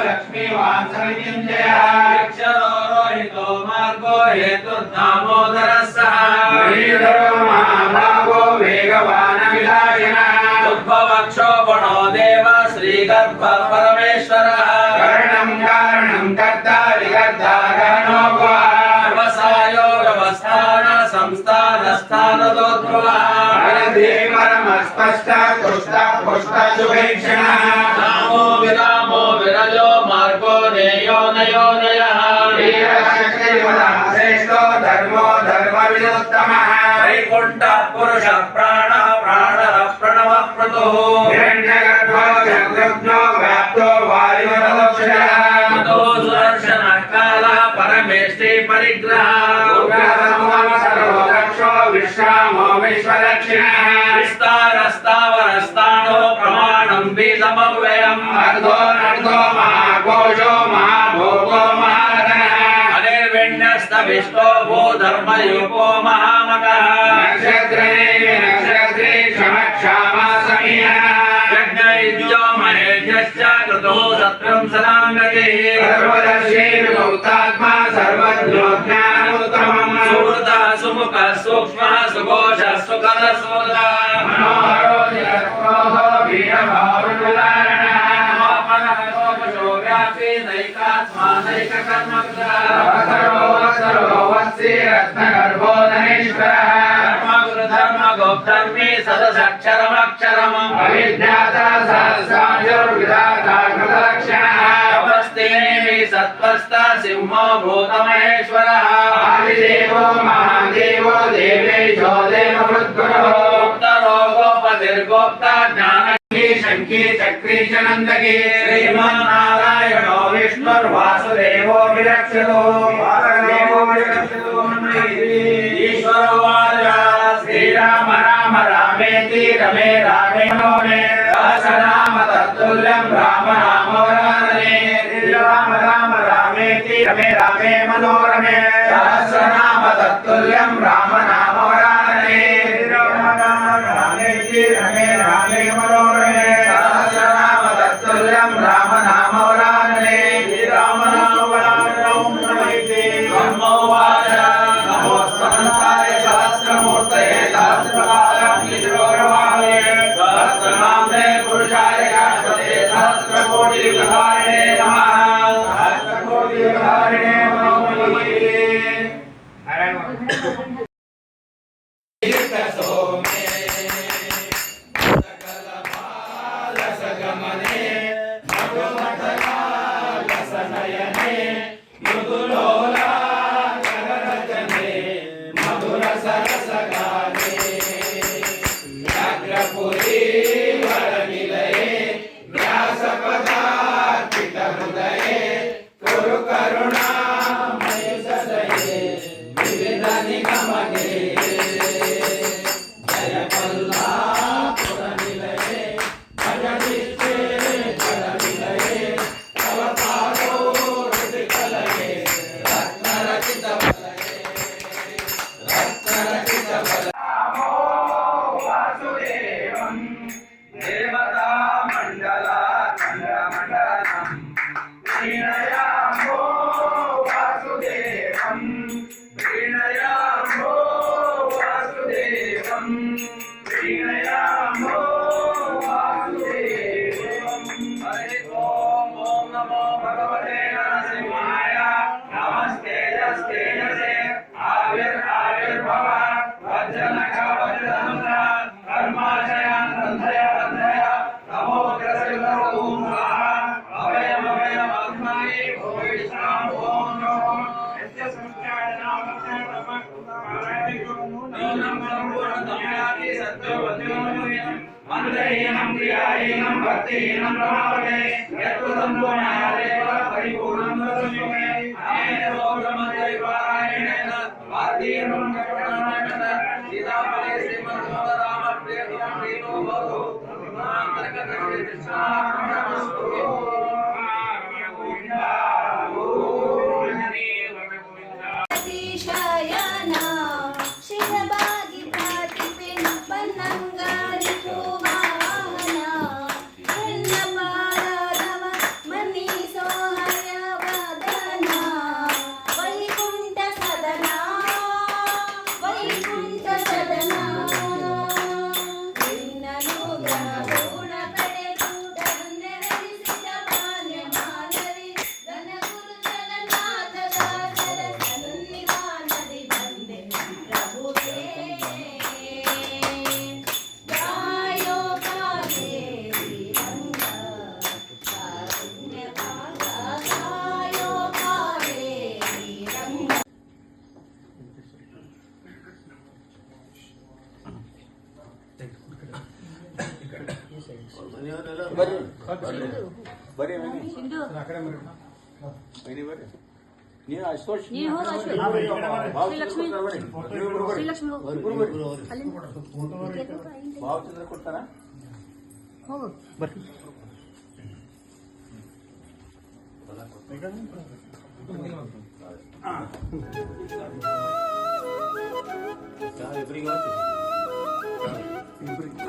लक्ष्मी वांसविंजयाक्षरोहितो मार्गो हेतुर्दामोदरस्सः श्रीधरो महाभागो वेगवानविलासिनः उद्भवक्षोभणो देव श्रीगर्भ परमेश्वरः करणं कारणं कर्ता विकर्ता गहनो व्यवसायो व्यवस्थान संस्थानस्थानदोद्भवः परमस्पष्ट तुष्ट पुष्ट शुभेक्षणः नामो विरामो विरजो मार्गो नेयो नयो नयः श्रेष्ठो धर्मो धर्मविदुत्तमः वैकुण्ठः पुरुषः प्राणः प्राणः प्रणवः क्रतुः हिरण्यगर्भो जगद्रत्नो व्याप्तो वायुरदक्षः ततो सुदर्शनः कालः परमेष्टि परिग्रहः सर्वदक्षो विश्रामो विश्वदक्षिणः विस्तारस्तावरस्ताणो प्रमाणं बीजमव्ययम् अर्धो महाकोशो महाभोगो महाधनः अनिर्विण्यस्तविष्टो भूधर्मयुगो महामकः नक्षत्रे क्षमक्षामा समीयः यज्ञयुज्यो महेज्यश्च कृतो सत्रं सदाङ्गतिः सर्वदर्शी विभूतात्मा सर्वज्ञो ज्ञानमुत्तमम् सुहृदः सुमुखः सूक्ष्मः सुघोषः सुखदः सुहृदः मनोहरो निरक्रोधो वीरभावनुदारणः नमोपनः लोकशो व्यापी नैकात्मा नैककर्मकृतः सर्वोवत्सि रत्नगर्भो धनेश्वरः धर्मगोप्धर्मी सदसक्षरमक्षरम् अविज्ञाता सहस्राजुर्विधाता कृतलक्षणः तपस्तेनेमि सत्त्वस्ता सिंहो भूतमहेश्वरः आदिदेवो महादेवो देवेशो देववृद्गुरुः गुप्तरो गोपतिर्गोप्ता ज्ञानकी शङ्की चक्री च नन्दकी श्रीमन्नारायणो विष्णुर्वासुदेवो विरक्षतो ईश्वरो वाचा श्रीराम राम रामेति रमे रामे मनोरे सहस्रनाम तत्तुल्यं राम नाम वरानने श्रीराम राम रामेति रमे रामे मनोरमे सहस्रनाम तत्तुल्यं राम नाम वरानने श्रीराम राम रामेति रमे रामे मनोरमे सहस्रनाम तत्तुल्यं राम नाम वरानने श्रीराम नाम वरानने ओम नमः ब्रह्मो वाचा नमोस्तमन्ताय सहस्रमूर्तये सहस्रपादाय सहस्रनाम्ने पुरुषाय शाश्वते सहस्रकोटिविधारिणे नमः सहस्रकोटिविधारिणे नमः मंत्रहीनं क्रियाहीनं भक्तिहीनं प्रभावते यत्कृतं पूर्णयादेव परिपूर्णं दर्शये अनेन लोकमन्त्रपारायणेन वार्तीर्णं कपटनायकः सीताफले श्रीमद्भगवद्रामप्रियतमं प्रीतो भवतु ब्रह्मान्तरकथकृष्णार्पणमस्तु ಬರ್ರಿ ಬನ್ನಿ ಸಿಂಧು ಬನ್ನಿ ಬರ್ರಿ ನೀವು ಅಶೋಕ್ ನೀನು ಹೋಗು ಅಶ್ವಿನ್. ಶ್ರೀಲಕ್ಷ್ಮಿ ಶ್ರೀಲಕ್ಷ್ಮಿ ಹೋಗು ಅಲ್ಲಿಂದ ಭಾವಚಂದ್ರ ಕೊಡ್ತಾರ ಹೋಗು ಇಬ್ಬರಿಗೆ